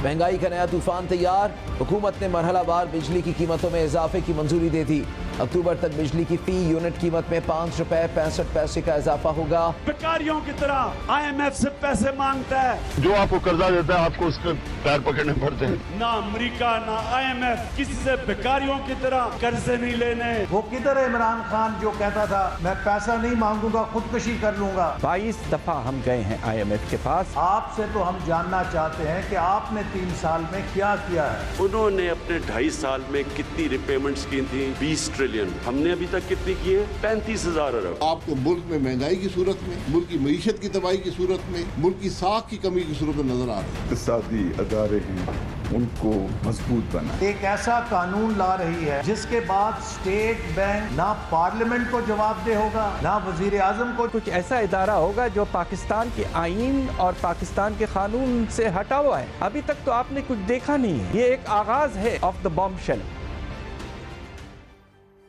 महंगाई का नया तूफान तैयार। हुकूमत ने मरहलावार बिजली की कीमतों में इजाफे की मंजूरी दे दी। अक्टूबर तक बिजली की फी यूनिट कीमत में 5 रुपए 65 पैसे का इजाफा होगा। बेकारियों की तरह IMF से पैसे मांगता है, जो आपको कर्जा देता है आपको उसके पैर पकड़ने पड़ते हैं। ना अमेरिका ना IMF किसी से बेकारियों की तरह कर्जे नहीं लेने। वो किधर है इमरान खान जो कहता था मैं पैसा नहीं मांगूंगा खुदकुशी कर लूंगा। 22 दफा हम गए हैं IMF के पास। आपसे तो हम जानना चाहते हैं कि आपने 3 साल में क्या किया है। उन्होंने अपने 2.5 साल में कितनी रिपेमेंट्स की थी? 20 ट्रिलियन। हमने अभी तक कितनी की है? 35,000 अरब। आपको मुल्क में महंगाई की सूरत में, मुल्क की मईशत की तबाही की सूरत में, मुल्क की साख की कमी की सूरत में नजर आ रहा है। इक़्तिसादी अदारे हैं उनको मजबूत बना। एक ऐसा कानून ला रही है जिसके बाद स्टेट बैंक ना पार्लियामेंट को जवाबदेह होगा ना वजीर आजम को। कुछ ऐसा इदारा होगा जो पाकिस्तान के आईन और पाकिस्तान के कानून से हटा हुआ है। अभी तक तो आपने कुछ देखा नहीं है। ये एक आगाज है ऑफ द बॉम्बशेल।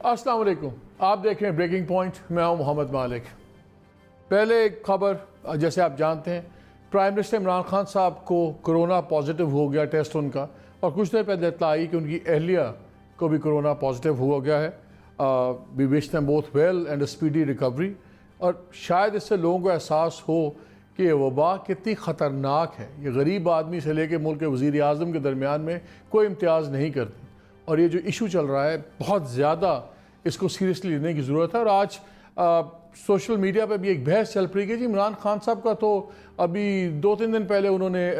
अस्सलाम वालेकुम, आप देख रहे हैं ब्रेकिंग पॉइंट। मैं हूं मोहम्मद मालिक। पहले एक खबर, जैसे आप जानते हैं प्राइम मिनिस्टर इमरान खान साहब को कोरोना पॉजिटिव हो गया टेस्ट उनका, और कुछ देर पहले इत्तला आई कि उनकी अहलिया को भी कोरोना पॉजिटिव हो गया है। We wish them both well and speedy recovery. और शायद इससे लोगों को एहसास हो कि ये वबा कितनी ख़तरनाक है। ये गरीब आदमी से लेकर मुल्क के वज़ीर आज़म के दरमियान में कोई इम्तियाज़ नहीं करती, और ये जो इशू चल रहा है बहुत ज़्यादा इसको सीरियसली लेने की ज़रूरत है। और आज सोशल मीडिया पे भी एक बहस चल पड़ी कि जी इमरान खान साहब का तो अभी 2-3 दिन पहले उन्होंने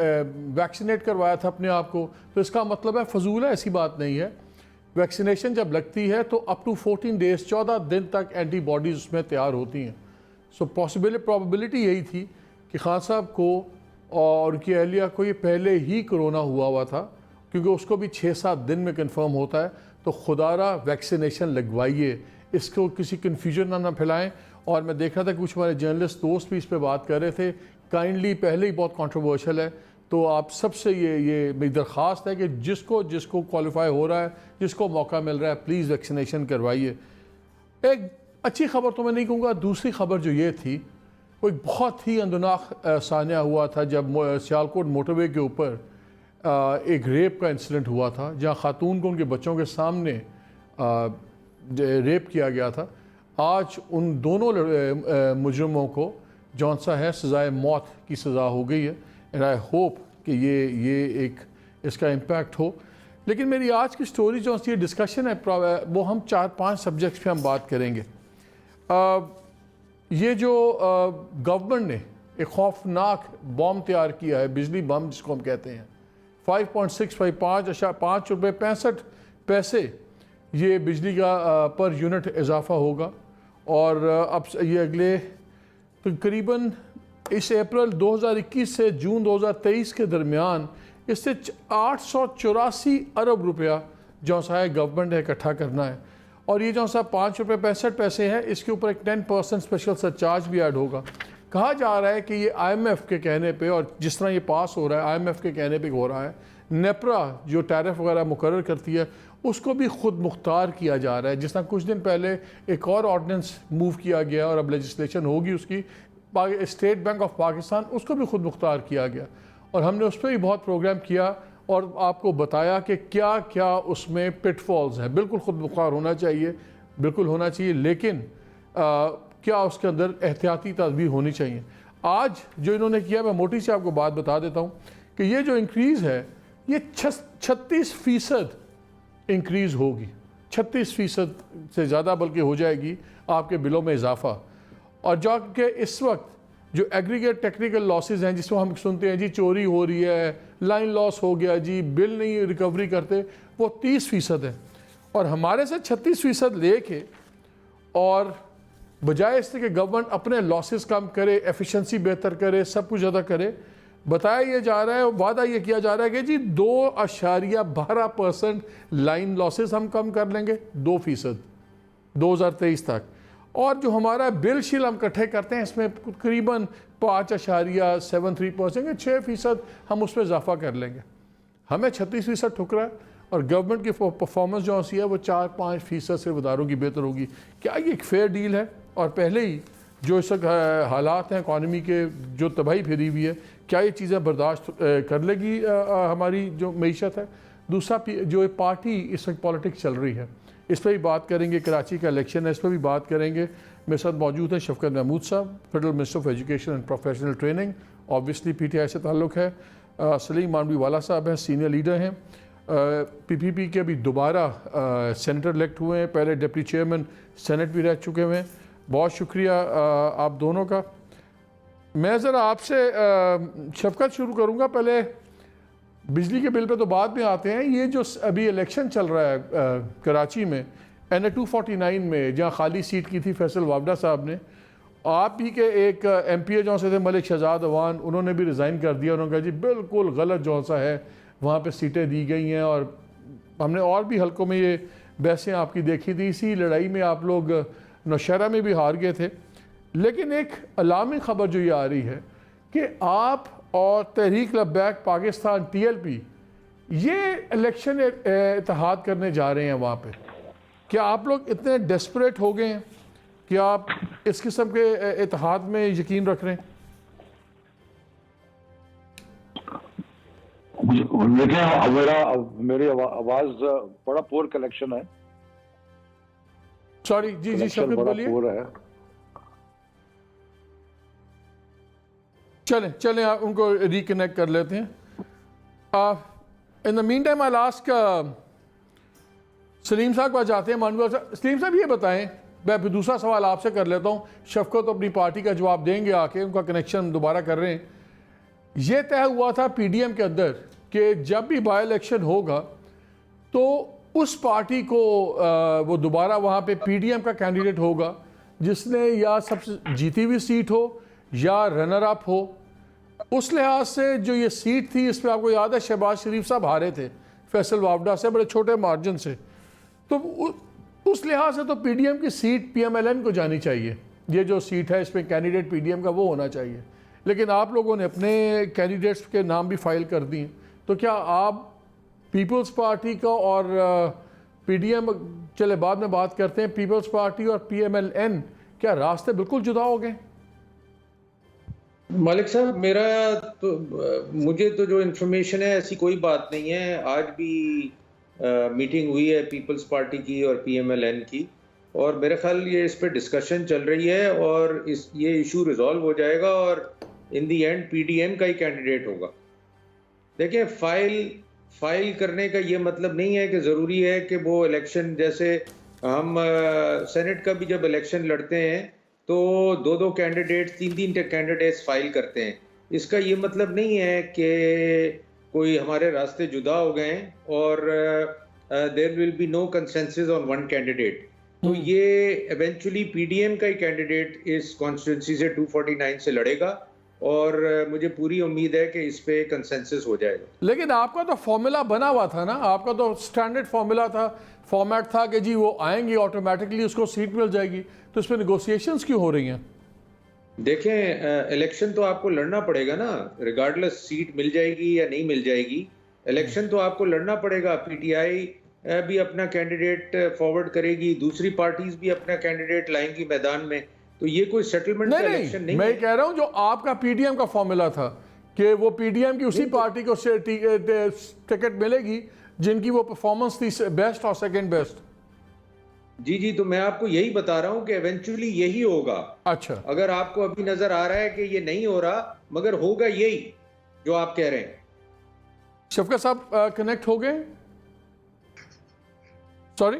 वैक्सीनेट करवाया था अपने आप को, तो इसका मतलब है फजूल है। ऐसी बात नहीं है। वैक्सीनेशन जब लगती है तो अप टू 14 डेज़ 14 दिन तक एंटीबॉडीज़ उसमें तैयार होती हैं। सो प्रॉबिलिटी यही थी कि खान साहब को और उनकी अहलिया को ये पहले ही कोरोना हुआ था, क्योंकि उसको भी 6-7 दिन में कंफर्म होता है। तो खुदारा वैक्सीनेशन लगवाइए, इसको किसी कन्फ्यूजन ना फैलाएं। और मैं देख रहा था कुछ हमारे जर्नलिस्ट दोस्त भी इस पर बात कर रहे थे। काइंडली, पहले ही बहुत कंट्रोवर्शियल है, तो आप सबसे ये मेरी दरख्वास्त है कि जिसको क्वालिफाई हो रहा है, जिसको मौका मिल रहा है, प्लीज़ वैक्सीनेशन करवाइए। एक अच्छी खबर तो मैं नहीं कहूँगा। दूसरी खबर जो ये थी वो एक बहुत ही अंदनाक सानिया हुआ था जब सियालकोट मोटरवे के ऊपर एक रेप का इंसिडेंट हुआ था, जहाँ खातून को उनके बच्चों के सामने रेप किया गया था। आज उन दोनों मुजरिमों को जौन सा है सज़ाए मौत की सज़ा हो गई है। एंड आई होप कि ये एक इसका इम्पैक्ट हो। लेकिन मेरी आज की स्टोरी जो सी डिस्कशन है वो हम 4-5 सब्जेक्ट्स पे हम बात करेंगे। ये जो गवर्नमेंट ने एक खौफनाक बॉम्ब तैयार किया है, बिजली बम जिसको हम कहते हैं, 5.65 रुपये 65 पैसे ये बिजली का पर यूनिट इजाफा होगा। और अब ये अगले तकरीबन इस अप्रैल 2021 से जून 2023 के दरमियान इससे 884 अरब रुपया जो सा है गवर्नमेंट ने इकट्ठा करना है। और ये जो सा 5 रुपये 65 पैसे है, इसके ऊपर एक 10% स्पेशल सरचार्ज भी ऐड होगा। कहा जा रहा है कि ये IMF के कहने पे, और जिस तरह ये पास हो रहा है IMF के कहने पे हो रहा है, नेपरा जो टैरिफ वगैरह मुकर्रर करती है उसको भी खुद मुख्तार किया जा रहा है। जिस तरह कुछ दिन पहले एक और ऑर्डिनेंस मूव किया गया और अब लेजिस्लेशन होगी उसकी, स्टेट बैंक ऑफ पाकिस्तान, उसको भी खुद मुख्तार किया गया। और हमने उस पर भी बहुत प्रोग्राम किया और आपको बताया कि क्या क्या उसमें पिटफॉल्स हैं। बिल्कुल खुद मुख्तार होना चाहिए, बिल्कुल होना चाहिए, लेकिन क्या उसके अंदर एहतियाती तदबीर होनी चाहिए। आज जो इन्होंने किया, मैं मोटी सी आपको बात बता देता हूँ कि ये जो इंक्रीज़ है ये 36% इंक्रीज़ होगी। 36% से ज़्यादा बल्कि हो जाएगी आपके बिलों में इजाफा। और जो कि इस वक्त जो एग्रीगेट टेक्निकल लॉसेस हैं, जिसको हम सुनते हैं जी चोरी हो रही है, लाइन लॉस हो गया जी, बिल नहीं रिकवरी करते, वो 30% है। और हमारे से 36% लेके, और बजाय इससे कि गवर्नमेंट अपने लॉसेस कम करे, एफिशिएंसी बेहतर करे, सब कुछ ज़्यादा करे, बताया ये जा रहा है, वादा ये किया जा रहा है कि जी 2.12% लाइन लॉसेस हम कम कर लेंगे, 2% 2023 तक। और जो हमारा बिल शील हम इकट्ठे करते हैं इसमें तकरीबन 5.73%, 6% हम उस पर इजाफा कर लेंगे। हमें 36% ठुकरा है और गवर्नमेंट की परफॉर्मेंस जो सी है वो 4-5% से इदारों की बेहतर होगी। क्या ये एक फेयर डील है? और पहले ही जो इस वक्त हालात हैं इकॉनमी के, जो तबाही फिरी हुई है, क्या ये चीज़ें बर्दाश्त कर लेगी हमारी जो मईशत है। दूसरा जो पार्टी इस वक्त पॉलिटिक्स चल रही है, इस पर भी बात करेंगे। कराची का इलेक्शन है, इस पर भी बात करेंगे। मेरे साथ मौजूद हैं शफकत महमूद साहब, federal minister of education and professional training, obviously PTI से ताल्लुक़ है। सलीम मानवी वाला साहब हैं, सीनियर लीडर हैं, PPP के अभी दोबारा सेनेटर इलेक्ट हुए हैं, पहले डिप्टी चेयरमैन सेनेट भी रह चुके हुए हैं। बहुत शुक्रिया आप दोनों का। मैं ज़रा आपसे शफकत शुरू करूँगा। पहले बिजली के बिल पे तो बाद में आते हैं। ये जो अभी इलेक्शन चल रहा है कराची में NA 249 में, जहाँ खाली सीट की थी फैसल वावडा साहब ने, आप ही के एक MPA जो से थे मलिक शहजाद अवान, उन्होंने भी रिज़ाइन कर दिया। उन्होंने कहा जी बिल्कुल गलत जो सा है वहाँ पे सीटें दी गई हैं, और हमने और भी हलकों में ये बहसें आपकी देखी थी। इसी लड़ाई में आप लोग नौशहरा में भी हार गए थे। लेकिन एक अलामी खबर जो ये आ रही है कि आप और तहरीक लब्बैक पाकिस्तान TLP ये इलेक्शन इत्तेहाद करने जा रहे हैं वहाँ पे। क्या आप लोग इतने डेस्परेट हो गए हैं कि आप इस किस्म के इत्तेहाद में यकीन रख रहे हैं? मेरी आवाज बड़ा पोर कलेक्शन है। सॉरी जी शफकत बोलिए। चलें आप उनको रिकनेक्ट कर लेते हैं। In the mean time I ask Salim साहब पास जाते हैं। मानवी साहब, सलीम साहब ये बताएं, मैं फिर दूसरा सवाल आपसे कर लेता हूँ। शफकत अपनी पार्टी का जवाब देंगे आके, उनका कनेक्शन दोबारा कर रहे हैं। ये तय हुआ था PDM के अंदर कि जब भी बाई इलेक्शन होगा तो उस पार्टी को वो दोबारा वहाँ पे PDM का कैंडिडेट होगा जिसने या सबसे जीती हुई सीट हो या रनर अप हो। उस लिहाज से जो ये सीट थी, इस पर आपको याद है शहबाज शरीफ साहब हारे थे फैसल वावडा से बड़े छोटे मार्जिन से। तो उस लिहाज से तो PDM की सीट PMLN को जानी चाहिए। ये जो सीट है इसमें कैंडिडेट PDM का वो होना चाहिए। लेकिन आप लोगों ने अपने कैंडिडेट्स के नाम भी फाइल कर दिए। तो क्या आप पीपल्स पार्टी का और PDM, चले बाद में बात करते हैं, पीपल्स पार्टी और PMLN क्या रास्ते बिल्कुल जुदा हो गए? मालिक साहब, मुझे तो जो इन्फॉर्मेशन है ऐसी कोई बात नहीं है। आज भी मीटिंग हुई है पीपल्स पार्टी की और PMLN की, और मेरे ख्याल ये इस पे डिस्कशन चल रही है और ये इशू रिजॉल्व हो जाएगा और इन दी एंड PDM का ही कैंडिडेट होगा। देखिए, फाइल करने का ये मतलब नहीं है कि ज़रूरी है कि वो इलेक्शन, जैसे हम सेनेट का भी जब इलेक्शन लड़ते हैं तो दो कैंडिडेट्स, तीन कैंडिडेट्स फाइल करते हैं। इसका ये मतलब नहीं है कि कोई हमारे रास्ते जुदा हो गए हैं और there will be no consensus on one candidate. तो ये इवेंचुअली PDM का ही कैंडिडेट इस कॉन्स्टिट्यूंसी से 249 से लड़ेगा और मुझे पूरी उम्मीद है कि इस पे कंसेंसस हो जाएगा। लेकिन आपका तो फॉर्मूला बना हुआ था ना, आपका तो स्टैंडर्ड फॉर्मूला था, फॉर्मेट था कि जी वो आएंगे ऑटोमेटिकली उसको सीट मिल जाएगी। तो इस पर नेगोशिएशंस क्यों हो रही हैं? देखें, इलेक्शन तो आपको लड़ना पड़ेगा ना, रिगार्डलेस सीट मिल जाएगी या नहीं मिल जाएगी, इलेक्शन तो आपको लड़ना पड़ेगा। PTI भी अपना कैंडिडेट फॉरवर्ड करेगी, दूसरी पार्टीज भी अपना कैंडिडेट लाएंगी मैदान में। तो ये कोई सेटलमेंट का इलेक्शन नहीं है। मैं कह रहा हूं जो आपका PDM का फॉर्मूला था कि वो PDM की उसी पार्टी को टिकट मिलेगी जिनकी वो परफॉर्मेंस थी बेस्ट और सेकंड बेस्ट। जी, तो मैं आपको यही बता रहा हूं कि इवेंचुअली यही होगा। अच्छा, अगर आपको अभी नजर आ रहा है कि ये नहीं हो रहा, मगर होगा यही जो आप कह रहे हैं। शफकत साहब कनेक्ट हो गए? सॉरी,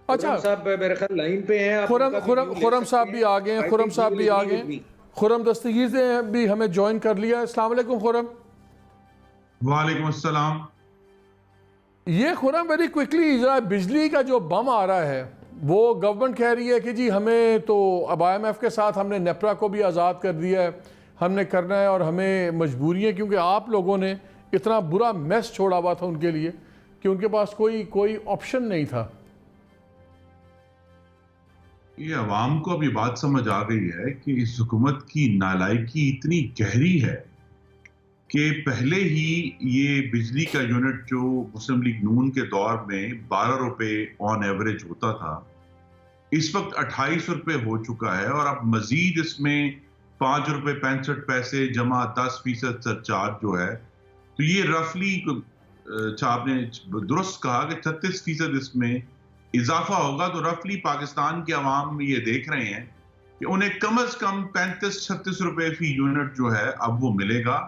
अच्छा साहब मेरे ख्याल लाइन पे हैं। खुरम साहब भी आ गए हैं। खुरम साहब भी आ गए। खुरम दस्तगीर से भी हमें ज्वाइन कर लिया। अस्सलाम वालेकुम खुरम। वालेकुम अस्सलाम। ये खुरम वेरी क्विकली, जरा बिजली का जो बम आ रहा है वो गवर्नमेंट कह रही है कि जी हमें तो अब IMF के साथ हमने नेपरा को भी आज़ाद कर दिया है, हमने करना है और हमें मजबूरी है क्योंकि आप लोगों ने इतना बुरा मैस छोड़ा हुआ था उनके लिए कि उनके पास कोई ऑप्शन नहीं था। ये अवाम को अभी बात समझ आ गई है कि इस हुकूमत की नालायकी इतनी गहरी है कि पहले ही ये बिजली का यूनिट जो मुस्लिम लीग नून के दौर में 12 रुपए ऑन एवरेज होता था, इस वक्त 28 रुपए हो चुका है और अब मजीद इसमें 5 रुपए 65 पैसे जमा 10% सरचार्ज जो है, तो ये रफली आपने दुरुस्त कहा कि 36% इसमें इजाफा होगा। तो रफली पाकिस्तान के अवाम ये देख रहे हैं कि उन्हें कम से कम 35-36 रुपए फी यूनिट जो है अब वो मिलेगा।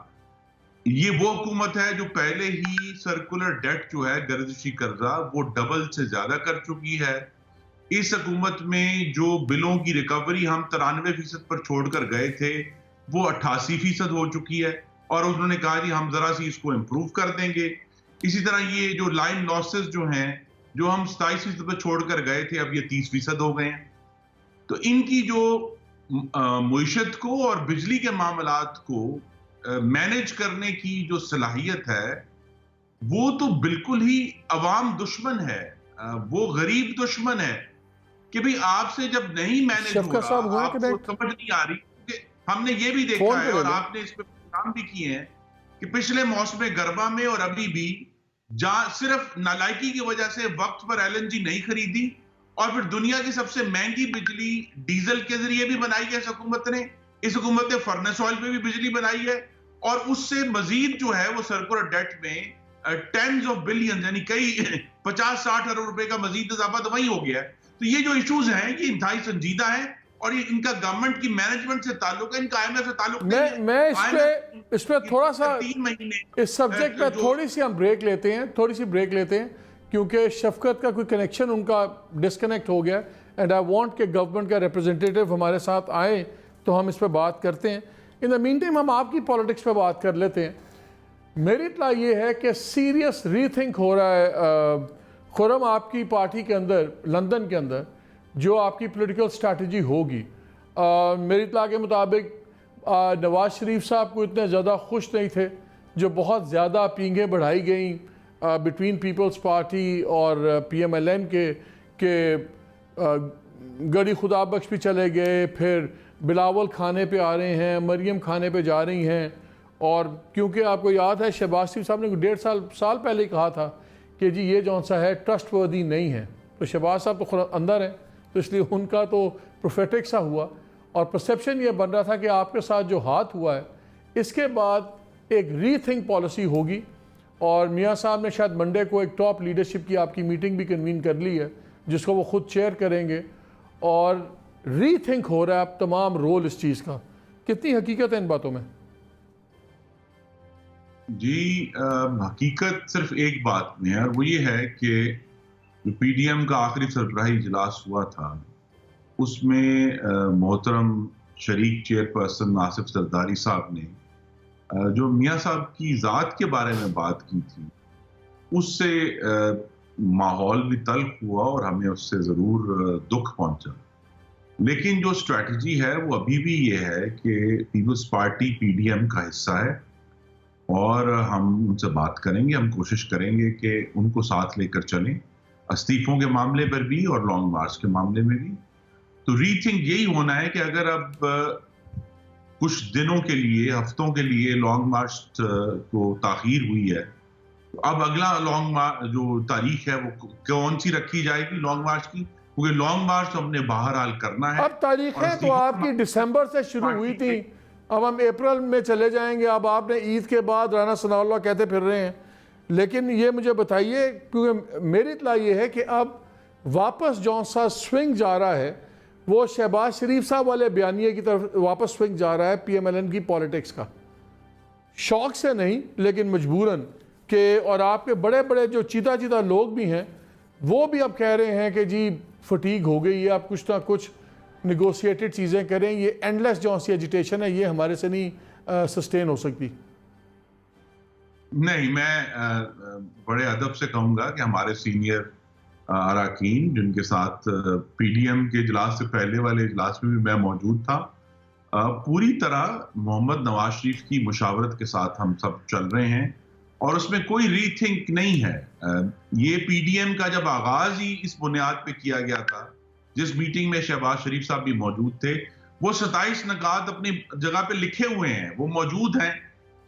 ये वो हुकूमत है जो पहले ही सर्कुलर डेट जो है, गर्दिशी कर्जा, वो डबल से ज्यादा कर चुकी है। इस हुकूमत में जो बिलों की रिकवरी हम 93% पर छोड़कर गए थे वो 88% हो चुकी है और उन्होंने कहा जी हम जरा सी इसको इम्प्रूव कर देंगे। इसी तरह ये जो लाइन लॉसेस जो हैं, जो हम 27% पर छोड़कर गए थे, अब ये 30% हो गए हैं। तो इनकी जो मुईशत को और बिजली के मामलात को मैनेज करने की जो सलाहियत है वो तो बिल्कुल ही अवाम दुश्मन है, वो गरीब दुश्मन है कि भाई आपसे जब नहीं मैनेज हो रहा, आपको समझ नहीं आ रही। कि हमने ये भी देखा है और आपने इस पे काम भी किए हैं कि पिछले मौसम गरबा में और अभी भी जहां सिर्फ नालायकी की वजह से वक्त पर LNG नहीं खरीदी और फिर दुनिया की सबसे महंगी बिजली डीजल के जरिए भी बनाई है इस हुकूमत ने। इस हुकूमत ने फर्नेस ऑयल पे भी बिजली बनाई है और उससे मजीद जो है वो सर्कुलर डेट में टेंस ऑफ बिलियन यानी कई 50-60 अरब रुपए का मजीद इजाफा तो वही हो गया है। तो ये जो इश्यूज हैं ये इंतहाई संजीदा है और ये इनका गवर्नमेंट की मैनेजमेंट से ताल्लुक है, इनका IMF से ताल्लुक नहीं है। मैं इस पे थोड़ा सा 3 महीने इस सब्जेक्ट पे थोड़ी सी हम ब्रेक लेते हैं क्योंकि शफकत का कोई कनेक्शन उनका डिस्कनेक्ट हो गया एंड आई वांट कि गवर्नमेंट का रिप्रेजेंटेटिव हमारे साथ आए तो हम इस पे बात करते हैं। इन द मीन टाइम हम आपकी पॉलिटिक्स पे बात कर लेते हैं। मेरी इत्तला ये है कि सीरियस रीथिंक हो रहा है खुरम आपकी पार्टी के अंदर, लंदन के अंदर जो आपकी पॉलिटिकल स्ट्रैटेजी होगी। मेरी इत्तला के मुताबिक नवाज शरीफ साहब को इतने ज़्यादा खुश नहीं थे, जो बहुत ज़्यादा पींगें बढ़ाई गई बिटवीन पीपल्स पार्टी और PMLN के गड़ी खुदा बख्श भी चले गए, फिर बिलावल खाने पे आ रहे हैं, मरियम खाने पे जा रही हैं। और क्योंकि आपको याद है शहबाज शरीफ साहब ने 1.5 साल पहले ही कहा था कि जी ये जौन सा है ट्रस्टवर्दी नहीं है, तो शहबाज साहब तो खुद अंदर हैं तो इसलिए उनका तो प्रोफेटिक सा हुआ और परसेप्शन ये बन रहा था कि आपके साथ जो हाथ हुआ है इसके बाद एक रीथिंक पॉलिसी होगी। और मियाँ साहब ने शायद मंडे को एक टॉप लीडरशिप की आपकी मीटिंग भी कन्वीन कर ली है जिसको वो खुद चेयर करेंगे और रीथिंक हो रहा है अब तमाम रोल इस चीज़ का। कितनी हकीकत है इन बातों में? जी हकीकत सिर्फ एक बात में है और वो ये है कि जो PDM का आखिरी सरबराही इजलास हुआ था उसमें मोहतरम शरीक चेयरपर्सन नासिफ सरदारी साहब ने जो मियाँ साहब की ज़ात के बारे में बात की थी उससे माहौल भी तल्ख हुआ और हमें उससे ज़रूर दुख पहुंचा। लेकिन जो स्ट्रैटेजी है वो अभी भी ये है कि पीपल्स पार्टी PDM का हिस्सा है और हम उनसे बात करेंगे, हम कोशिश करेंगे कि उनको साथ लेकर चलें इस्तीफों के मामले पर भी और लॉन्ग मार्च के मामले में भी। तो रीथिंक यही होना है कि अगर अब कुछ दिनों के लिए, हफ्तों के लिए लॉन्ग मार्च को ताखीर हुई है तो अब अगला लॉन्ग मार्च जो तारीख है वो कौन सी रखी जाएगी लॉन्ग मार्च की, क्योंकि लॉन्ग मार्च तो हमने बहरहाल करना है। अब तारीखें तो आपकी दिसंबर से शुरू हुई थी, अब हम अप्रैल में चले जाएंगे। अब आपने ईद के बाद राना सनाउल्लाह कहते फिर रहे हैं, लेकिन ये मुझे बताइए क्योंकि मेरी इत्तला ये है कि अब वापस जौन सा स्विंग जा रहा है वो शहबाज शरीफ साहब वाले बयानिए की तरफ वापस स्विंग जा रहा है PMLN की पॉलिटिक्स का, शौक से नहीं लेकिन मजबूरन के। और आपके बड़े बड़े जो चीता लोग भी हैं वो भी अब कह रहे हैं कि जी फटीग हो गई है, आप कुछ ना कुछ निगोशिएटेड चीज़ें करें, ये एंडलेस जो सी एजिटेशन है ये हमारे से नहीं सस्टेन हो सकती। नहीं, मैं बड़े अदब से कहूँगा कि हमारे सीनियर अरकान जिनके साथ PDM के इजलास से पहले वाले इजलास में भी मैं मौजूद था, पूरी तरह मोहम्मद नवाज शरीफ की मुशावरत के साथ हम सब चल रहे हैं और उसमें कोई रीथिंक नहीं है। ये PDM का जब आगाज ही इस बुनियाद पे किया गया था, जिस मीटिंग में शहबाज शरीफ साहब भी मौजूद थे, वो 27 नकात अपनी जगह पे लिखे हुए हैं, वो मौजूद हैं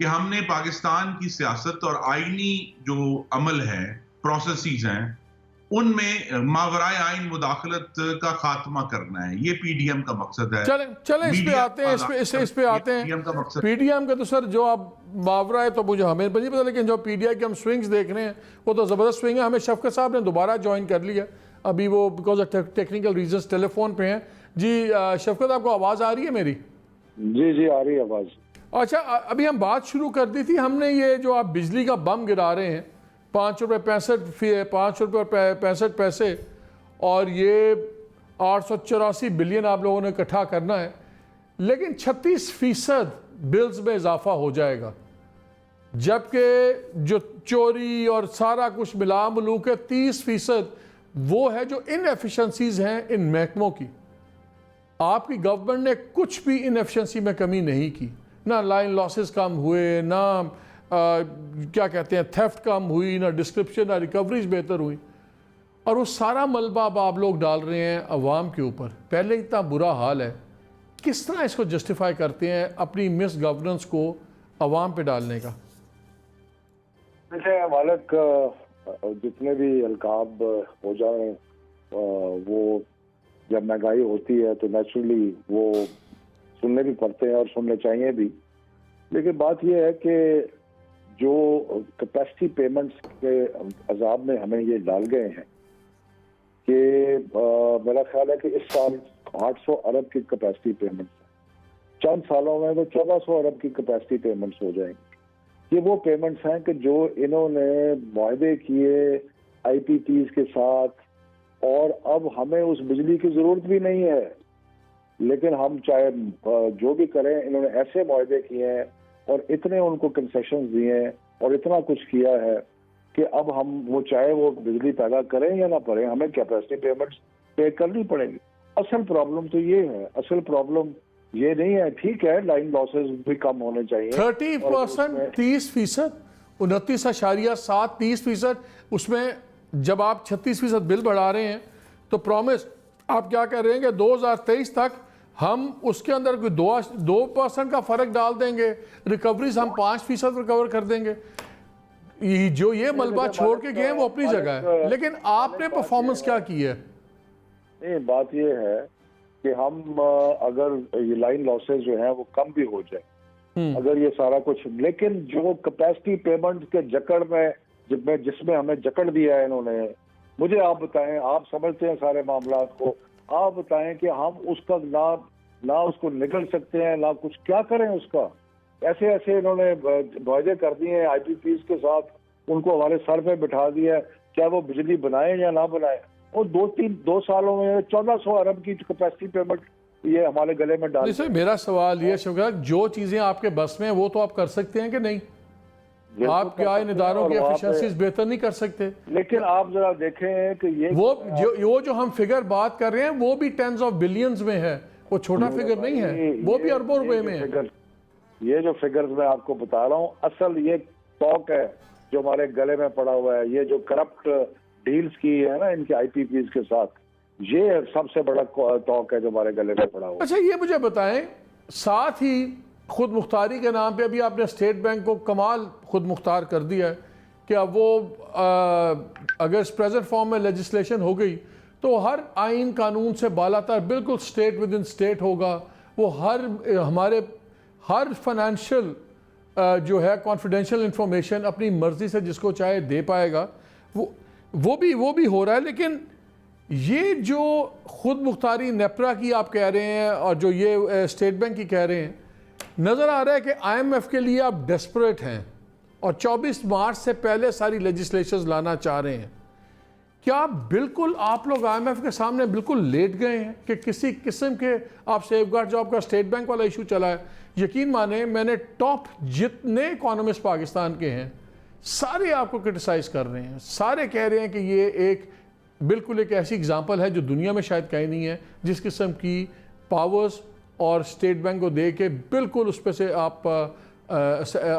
कि हमने पाकिस्तान की सियासत और आईनी जो अमल है, प्रोसेसेस हैं, उनमें मावराए आइन मुदाखलत का खात्मा करना है। ये पीडीएम का मकसद है। चले इस पे आते हैं, इस पे आते हैं। पीडीएम का तो सर जो आप मावरा है तो मुझे हमें नहीं पता, लेकिन जो पीडीआई के हम स्विंग्स देख रहे हैं वो तो ज़बरदस्त स्विंग है। हमें शफकत साहब ने दोबारा ज्वाइन कर लिया, अभी वो because of technical reasons telephone पे हैं। जी शफकत, आपको आवाज़ आ रही है मेरी? जी आ रही है आवाज़। अच्छा, अभी हम बात शुरू कर दी थी हमने, ये जो आप बिजली का बम गिरा रहे हैं, 5 रुपये 65 पैसे और ये 884 बिलियन आप लोगों ने इकट्ठा करना है, लेकिन 36% बिल्स में इजाफा हो जाएगा, जबकि जो चोरी और सारा कुछ मिला मिलू के 30% वो है जो इनएफिशिएंसीज हैं इन महकमों की। आपकी गवर्नमेंट ने कुछ भी इनएफिशिएंसी में कमी नहीं की, ना लाइन लॉसेस कम हुए, ना क्या कहते हैं थेफ्ट कम हुई, ना डिस्क्रिप्शन ना रिकवरीज बेहतर हुई, और वो सारा मलबा अब आप लोग डाल रहे हैं अवाम के ऊपर। पहले इतना बुरा हाल है, किस तरह इसको जस्टिफाई करते हैं अपनी मिस गवर्नेंस को अवाम पे डालने का? देखिए मालिक, जितने भी अलकाब हो जाए वो जब महंगाई होती है तो नेचुरली वो सुनने भी पड़ते हैं और सुनने चाहिए भी। लेकिन बात यह है कि जो कैपेसिटी पेमेंट्स के अजाब में हमें ये डाल गए हैं कि मेरा ख्याल है कि इस साल 800 अरब की कैपेसिटी पेमेंट्स, चंद सालों में तो 1400 अरब की कैपेसिटी पेमेंट्स हो जाएंगी। ये वो पेमेंट्स हैं कि जो इन्होंने मुआहदे किए आईपीपीज के साथ, और अब हमें उस बिजली की जरूरत भी नहीं है, लेकिन हम चाहे जो भी करें, इन्होंने ऐसे मुआहदे किए हैं और इतने उनको कंसेशंस दिए हैं और इतना कुछ किया है कि अब हम वो चाहे वो बिजली पैदा करें या ना करें, हमें कैपेसिटी पेमेंट्स पे करनी पड़ेगी। असल प्रॉब्लम तो ये है, असल प्रॉब्लम ये नहीं है। ठीक है, लाइन लॉसेस भी कम होने चाहिए। 30%, 30%, 29.7, 30%, उसमें जब आप 36% बिल बढ़ा रहे हैं तो प्रॉमिस आप क्या कह रहे हैं कि 2023 तक हम उसके अंदर कोई 2% का फर्क डाल देंगे, रिकवरीज हम 5% रिकवर कर देंगे। जो ये मलबा छोड़ के गए वो अपनी जगह है, लेकिन आपने परफॉर्मेंस क्या की है? नहीं, बात ये है कि हम अगर ये लाइन लॉसेस जो है वो कम भी हो जाए, अगर ये सारा कुछ, लेकिन जो कैपेसिटी पेमेंट के जकड़ में जिसमें हमें जकड़ दिया है इन्होंने, मुझे आप बताएं, आप समझते हैं सारे मामलात को, आप बताएं कि हम उसका ना उसको निकल सकते हैं, ना कुछ क्या करें उसका। ऐसे ऐसे इन्होंने वायदे कर दिए हैं आईपीपीज के साथ, उनको हमारे सर पे बिठा दिया है, क्या वो बिजली बनाए या ना बनाए, और 2 सालों में 1400 अरब की कैपेसिटी पेमेंट ये हमारे गले में डाल। मेरा सवाल ये शिवराज, जो चीजें आपके बस में वो तो आप कर सकते हैं कि नहीं? आप क्या इन इदारों की एफिशिएंसीज बेहतर नहीं कर सकते? लेकिन आप जरा देखें कि ये वो जो हम फिगर बात कर रहे हैं वो भी टेंस ऑफ बिलियंस में है, वो छोटा फिगर नहीं है, वो भी अरबों रुपए में है। ये जो फिगर्स मैं आपको बता रहा हूँ, असल ये टॉक है जो हमारे गले में पड़ा हुआ है। ये जो करप्ट डील्स की है ना इनके आईपीपीज के साथ, ये सबसे बड़ा टॉक है जो हमारे गले में पड़ा हुआ है। अच्छा, ये मुझे बताएं, साथ ही खुद मुख्तारी के नाम पे अभी आपने स्टेट बैंक को कमाल खुद मुख्तार कर दिया है कि अब वो अगर इस प्रेजेंट फॉर्म में लेजिस्लेशन हो गई तो हर आइन कानून से बालातर बिल्कुल स्टेट विद इन स्टेट होगा। वो हमारे हर फाइनेंशियल जो है कॉन्फिडेंशियल इंफॉर्मेशन अपनी मर्जी से जिसको चाहे दे पाएगा। वो भी हो रहा है। लेकिन ये जो खुद मुख्तारी नेपरा की आप कह रहे हैं और जो ये स्टेट बैंक की कह रहे हैं, नज़र आ रहा है कि IMF के लिए आप डेस्परेट हैं और 24 मार्च से पहले सारी लेजिस्लेशंस लाना चाह रहे हैं। क्या बिल्कुल आप लोग IMF के सामने बिल्कुल लेट गए हैं कि किसी किस्म के आप सेफगार्ड जो आपका स्टेट बैंक वाला इशू चला है, यकीन माने मैंने टॉप जितने इकोनॉमिस्ट पाकिस्तान के हैं सारे आपको क्रिटिसाइज़ कर रहे हैं, सारे कह रहे हैं कि ये एक बिल्कुल एक ऐसी एग्जांपल है जो दुनिया में शायद कहीं नहीं है, जिस किस्म की पावर्स और स्टेट बैंक को दे के बिल्कुल उस पर से आप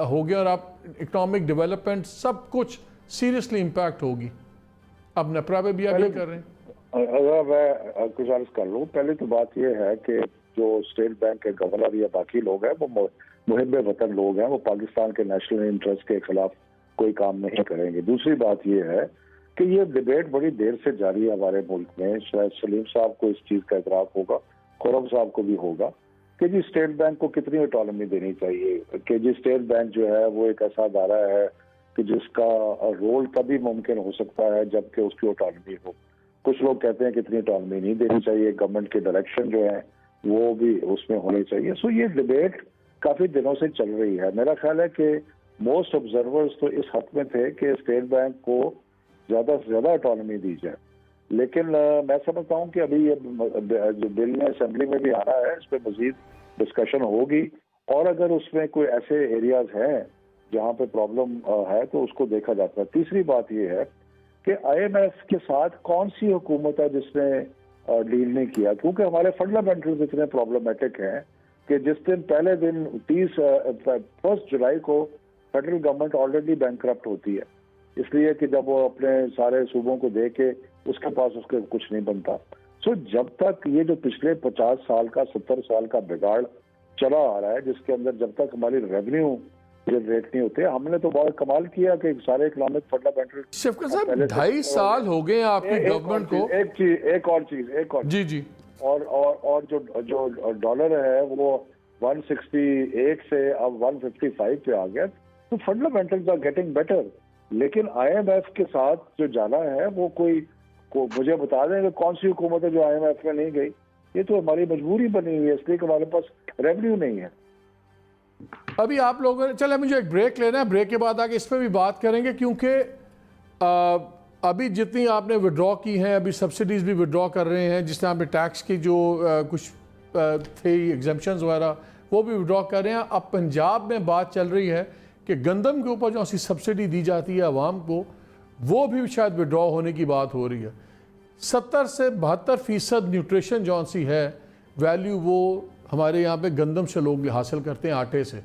हो गए और आप इकोनॉमिक डेवलपमेंट सब कुछ सीरियसली इम्पैक्ट होगी। अब नेपरा पे भी आप ये कर रहे हैं। अगर मैं कुछ अर्ज कर लूँ, पहले तो बात यह है कि जो स्टेट बैंक के गवर्नर या बाकी लोग हैं वो मुहिब वतन लोग हैं, वो पाकिस्तान के नेशनल इंटरेस्ट के खिलाफ कोई काम नहीं करेंगे। दूसरी बात यह है कि ये डिबेट बड़ी देर से जारी है हमारे मुल्क में। शायद सलीम साहब को इस चीज का इतराफ होगा, खुरम साहब को भी होगा कि जी स्टेट बैंक को कितनी ऑटोनॉमी देनी चाहिए, कि जी स्टेट बैंक जो है वो एक ऐसा अदारा है कि जिसका रोल तभी मुमकिन हो सकता है जबकि उसकी ऑटोनॉमी हो। कुछ लोग कहते हैं कि इतनी ऑटोनॉमी नहीं देनी चाहिए, गवर्नमेंट के डायरेक्शन जो है वो भी उसमें होनी चाहिए। सो ये डिबेट काफी दिनों से चल रही है। मेरा ख्याल है कि मोस्ट ऑब्जर्वर्स तो इस हद में थे कि स्टेट बैंक को ज्यादा से ज्यादा ऑटोनॉमी दी जाए, लेकिन मैं समझता हूँ कि अभी ये जो बिल में असेंबली में भी आ रहा है, इस पर मजीद डिस्कशन होगी और अगर उसमें कोई ऐसे एरियाज हैं जहाँ पे प्रॉब्लम है तो उसको देखा जाता है। तीसरी बात ये है कि IMF के साथ कौन सी हुकूमत है जिसने डील नहीं किया, क्योंकि हमारे फंडामेंटल्स इतने प्रॉब्लमेटिक हैं कि जिस दिन पहले दिन 1 जुलाई को फेडरल गवर्नमेंट ऑलरेडी बैंकक्रप्ट होती है, इसलिए कि जब वो अपने सारे सूबों को दे के उसके पास उसके कुछ नहीं बनता। सो जब तक ये जो पिछले 50 साल का 70 साल का बिगाड़ चला आ रहा है, जिसके अंदर जब तक हमारी रेवेन्यू जनरेट नहीं होते, हमने तो बहुत कमाल किया कि सारे इकोनॉमिक फंडामेंटल। शफकत साहब 2.5 साल हो गए आपकी गवर्नमेंट को। एक और चीज जी जी, और जो डॉलर है वो 168 से अब 155 पे आ गया, तो फंडामेंटल्स आर गेटिंग बेटर। लेकिन IMF के साथ जो जाना है वो मुझे बता दें कि कौन सी हुकूमत है जो IMF में नहीं गई। ये तो हमारी मजबूरी बनी हुई है, इसलिए कि हमारे पास रेवेन्यू नहीं है। अभी आप लोगों ने, चले मुझे एक ब्रेक लेना है, ब्रेक के बाद आके इस पर भी बात करेंगे, क्योंकि अभी जितनी आपने विड्रॉ की हैं, अभी सब्सिडीज़ भी विड्रॉ कर रहे हैं, जिसने आपने टैक्स की जो कुछ थे एग्जम्पशंस वगैरह वो भी विड्रॉ कर रहे हैं। अब पंजाब में बात चल रही है कि गंदम के ऊपर जो सी सब्सिडी दी जाती है आवाम को, वो भी शायद विड्रॉ होने की बात हो रही है। 70 से 72% न्यूट्रिशन जौन सी है वैल्यू वो हमारे यहाँ पे गंदम से लोग हासिल करते हैं, आटे से,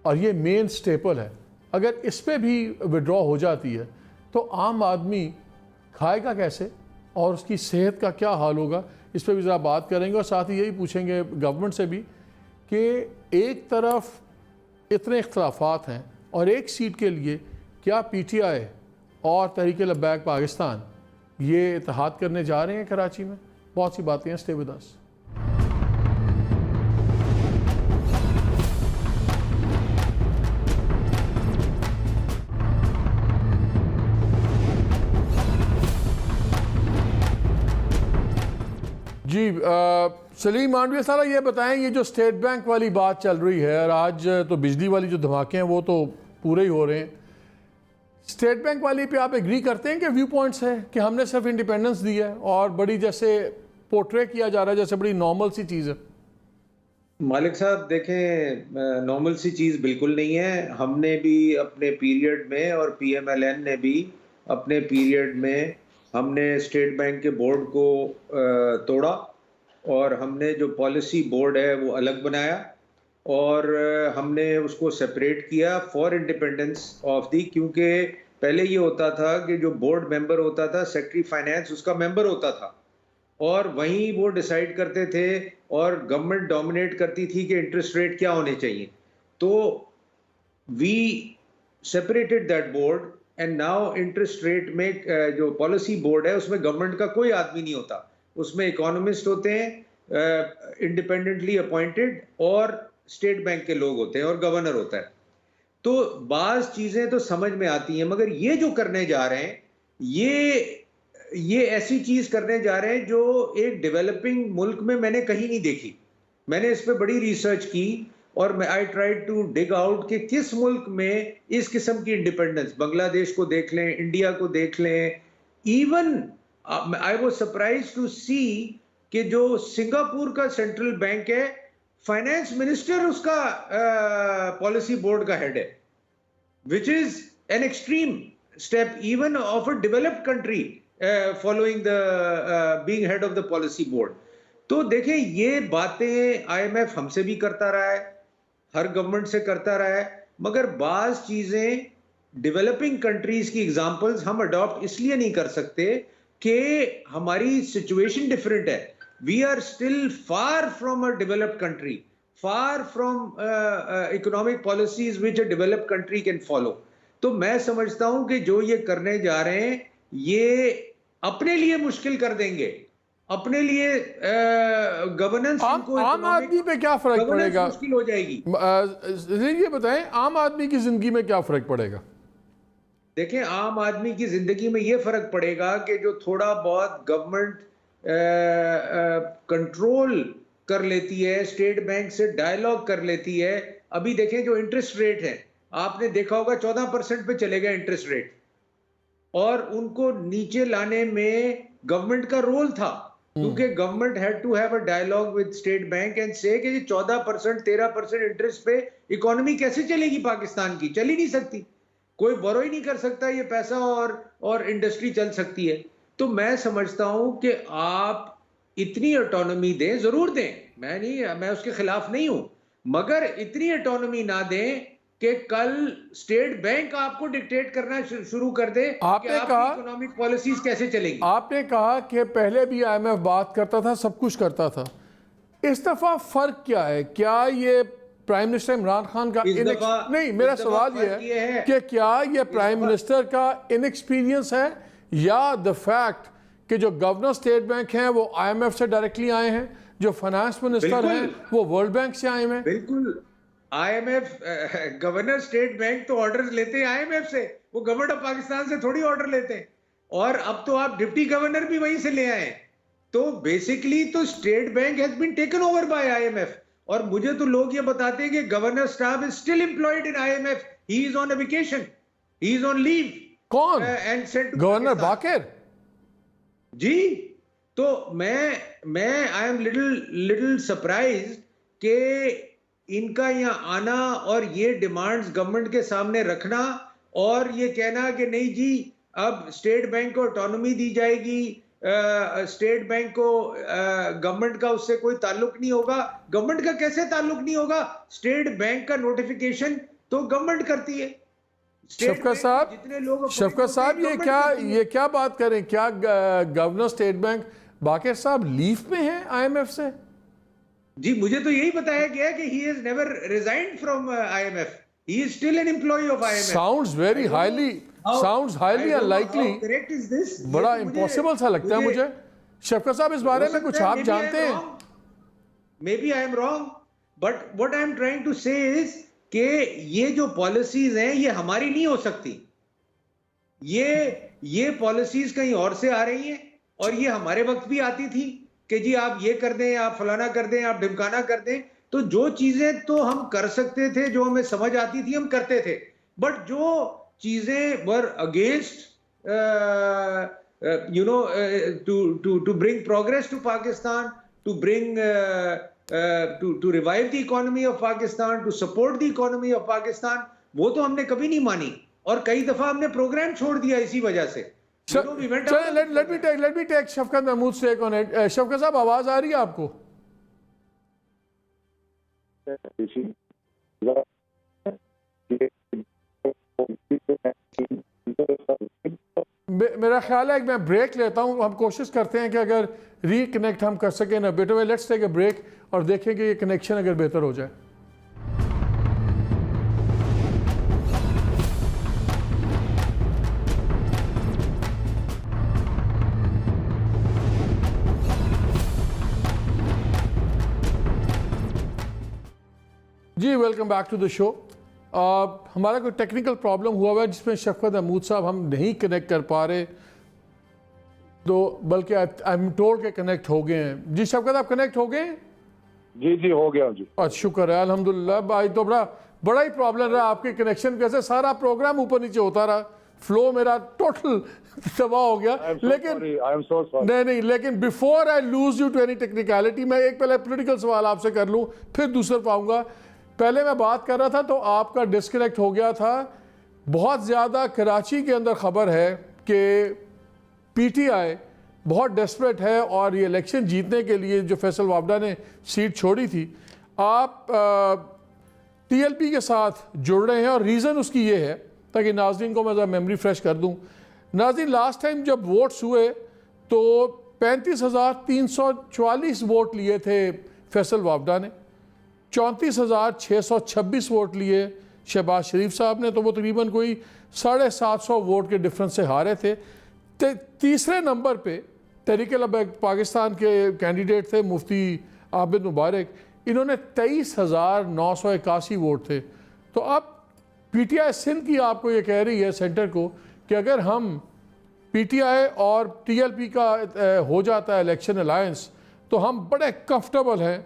और ये मेन स्टेपल है। अगर इस पर भी विड्रॉ हो जाती है तो आम आदमी खाएगा कैसे और उसकी सेहत का क्या हाल होगा, इस पर भी ज़रा बात करेंगे। और साथ ही यही पूछेंगे गवर्नमेंट से भी कि एक तरफ इतने इख्तलाफात हैं और एक सीट के लिए क्या PTI और तहरीक-ए-लब्बैक पाकिस्तान ये इत्तेहाद करने जा रहे हैं कराची में। बहुत सी बातें हैं, स्टे विद अस। जी सलीम मांडविया सारा ये बताएं, ये जो स्टेट बैंक वाली बात चल रही है और आज तो बिजली वाली जो धमाके हैं वो तो पूरे ही हो रहे हैं, स्टेट बैंक वाली पे आप एग्री करते हैं कि व्यू पॉइंट्स है कि हमने सिर्फ इंडिपेंडेंस दी है और बड़ी जैसे पोर्ट्रे किया जा रहा है जैसे बड़ी नॉर्मल सी चीज़ है? मालिक साहब देखें, नॉर्मल सी चीज़ बिल्कुल नहीं है। हमने भी अपने पीरियड में और PMLN ने भी अपने पीरियड में हमने स्टेट बैंक के बोर्ड को तोड़ा और हमने जो पॉलिसी बोर्ड है वो अलग बनाया और हमने उसको सेपरेट किया फॉर इंडिपेंडेंस ऑफ दी, क्योंकि पहले ये होता था कि जो बोर्ड मेंबर होता था सेक्रेटरी फाइनेंस उसका मेंबर होता था और वहीं वो डिसाइड करते थे और गवर्नमेंट डोमिनेट करती थी कि इंटरेस्ट रेट क्या होने चाहिए। तो we separated that board and now interest rate में जो पॉलिसी बोर्ड है उसमें गवर्नमेंट का कोई आदमी नहीं होता, उसमें इकोनॉमिस्ट होते हैं इंडिपेंडेंटली अपॉइंटेड और स्टेट बैंक के लोग होते हैं और गवर्नर होता है। तो बाज़ चीज़ें तो समझ में आती हैं, मगर ये जो करने जा रहे हैं ये ऐसी चीज़ करने जा रहे हैं जो एक डेवलपिंग मुल्क में मैंने कहीं नहीं देखी। मैंने इस पर बड़ी रिसर्च की और I tried to dig out कि किस मुल्क में इस किस्म की इंडिपेंडेंस, बांग्लादेश को देख लें, इंडिया को देख लें, even I was surprise to see कि जो सिंगापुर का सेंट्रल बैंक है फाइनेंस मिनिस्टर उसका पॉलिसी बोर्ड का हेड है, which is an extreme step even of a developed country following the being head of the policy board. तो देखें ये बातें IMF हमसे भी करता रहा है, हर गवर्नमेंट से करता रहा है, मगर बाज़ चीज़ें डेवलपिंग कंट्रीज की एग्जांपल्स हम अडॉप्ट इसलिए नहीं कर सकते कि हमारी सिचुएशन डिफरेंट है। We are still far from a developed country, far from economic policies which a developed country can follow. तो मैं समझता हूं कि जो ये करने जा रहे हैं ये अपने लिए मुश्किल कर देंगे, अपने लिए गवर्नेंस, आम आदमी पे क्या फर्क पड़ेगा? मुश्किल हो जाएगी। ये बताएं, आम आदमी की जिंदगी में क्या फर्क पड़ेगा? देखें, आम आदमी की जिंदगी में ये फर्क पड़ेगा कि जो थोड़ा बहुत गवर्नमेंट कंट्रोल कर लेती है, स्टेट बैंक से डायलॉग कर लेती है। अभी देखें जो इंटरेस्ट रेट है, आपने देखा होगा 14% पे चले गए इंटरेस्ट रेट, और उनको नीचे लाने में गवर्नमेंट का रोल था, क्योंकि government had to have a dialogue with State Bank and say कि 14% 13% इंटरेस्ट पे इकोनॉमी कैसे चलेगी पाकिस्तान की? चल ही नहीं सकती, कोई बोरो ही नहीं कर सकता ये पैसा, और इंडस्ट्री चल सकती है। तो मैं समझता हूं कि आप इतनी ऑटोनॉमी दें, जरूर दें, मैं उसके खिलाफ नहीं हूं, मगर इतनी ऑटोनॉमी ना दें कि कल स्टेट बैंक आपको डिक्टेट करना शुरू कर दे आपने कहा इकोनॉमिक पॉलिसीज कैसे चलेंगी। आपने कहा कि पहले भी IMF बात करता था, सब कुछ करता था, इस दफा फर्क क्या है? क्या ये प्राइम मिनिस्टर इमरान खान का नहीं, मेरा सवाल ये है कि क्या ये प्राइम मिनिस्टर का इनएक्सपीरियंस है, या द फैक्ट कि जो गवर्नर स्टेट बैंक हैं वो IMF से डायरेक्टली आए हैं, जो फाइनेंस मिनिस्टर हैं वो वर्ल्ड बैंक से आए हैं? बिल्कुल, IMF गवर्नर स्टेट बैंक तो ऑर्डर लेते हैं IMF से, वो गवर्नमेंट ऑफ पाकिस्तान से थोड़ी ऑर्डर लेते हैं। और अब तो आप डिप्टी गवर्नर भी वहीं से ले आए। तो बेसिकली तो State Bank has been taken over by IMF। और मुझे तो लोग ये बताते हैं कि governor staff is still employed in IMF, he is on a vacation, he is on leave. कौन? And sent to governor Baqir ji. तो मैं आई एम लिटिल सरप्राइज्ड कि इनका यहाँ आना और ये डिमांड्स गवर्नमेंट के सामने रखना, और ये कहना कि नहीं जी अब स्टेट बैंक को ऑटोनॉमी दी जाएगी, स्टेट बैंक को गवर्नमेंट का उससे कोई ताल्लुक नहीं होगा। गवर्नमेंट का कैसे ताल्लुक नहीं होगा? स्टेट बैंक का नोटिफिकेशन तो गवर्नमेंट करती है। शफकत साहब ये क्या बात करें? क्या गवर्नर स्टेट बैंक बाकर साहब लीव पे हैं IMF से? जी, मुझे तो यही बताया गया कि he has never resigned from IMF. He is still an employee of IMF. Sounds highly unlikely. How correct is this? बड़ा impossible सा लगता है मुझे। शफकत साहब, इस बारे में कुछ आप जानते हैं? Maybe I am wrong, but what I am trying to say is कि ये जो पॉलिसीज हैं ये हमारी नहीं हो सकती। ये पॉलिसीज कहीं और से आ रही हैं, और ये हमारे वक्त भी आती थी कि जी आप ये कर दें, आप फलाना कर दें, आप ढिमकाना कर दें। तो जो चीजें तो हम कर सकते थे, जो हमें समझ आती थी, हम करते थे। बट जो चीजें were against to bring progress to Pakistan, to bring to revive the economy of Pakistan, to support the economy of Pakistan, वो तो हमने कभी नहीं मानी, और कई दफा हमने प्रोग्राम छोड़ दिया इसी वजह से। Let me take शफकत महमूद से on it. शफकत साहब, आवाज आ रही है आपको? मेरा ख्याल है कि मैं ब्रेक लेता हूं। हम कोशिश करते हैं कि अगर रिकनेक्ट हम कर सकें ना बेटा, लेट्स टेक अ ब्रेक और देखें कि ये कनेक्शन अगर बेहतर हो जाए। जी, welcome back to the show. हमारा कोई टेक्निकल प्रॉब्लम हुआ है जिसमें शफकत महमूद साहब हम नहीं कनेक्ट कर पा रहे, तो बल्कि आई एम टोल्ड के कनेक्ट हो गए हैं। जी शफकत, आप कनेक्ट हो गए? जी हो गया जी। अच्छा, शुक्र है, अल्हम्दुलिल्लाह। आज तो बड़ा ही प्रॉब्लम रहा आपके कनेक्शन कैसे, सारा प्रोग्राम ऊपर नीचे होता रहा, फ्लो मेरा टोटल तबाह हो गया। लेकिन लेकिन before I lose you to any technicality, मैं एक पहले पॉलिटिकल सवाल आपसे कर लूँ, फिर दूसरा पाऊंगा। पहले मैं बात कर रहा था तो आपका डिस्कनेक्ट हो गया था। बहुत ज़्यादा कराची के अंदर ख़बर है कि PTI बहुत डेस्परेट है और ये इलेक्शन जीतने के लिए जो फैसल वावडा ने सीट छोड़ी थी, आप TLP के साथ जुड़ रहे हैं, और रीज़न उसकी ये है, ताकि नाज़रीन को मैं मेमोरी फ्रेश कर दूं। नाज़रीन, लास्ट टाइम जब वोट्स हुए तो 35,344 वोट लिए थे फैसल वावडा ने, 34,626 वोट लिए शहबाज शरीफ साहब ने, तो वो तकरीबन कोई 750 वोट के डिफरेंस से हारे थे। तीसरे नंबर पे तहरीक पाकिस्तान के कैंडिडेट थे मुफ्ती आबिद मुबारक, इन्होंने 23,981 वोट थे। तो अब पीटीआई सिंध की आपको ये कह रही है सेंटर को कि अगर हम पीटीआई और टीएलपी का हो जाता है इलेक्शन अलायंस तो हम बड़े कंफर्टेबल हैं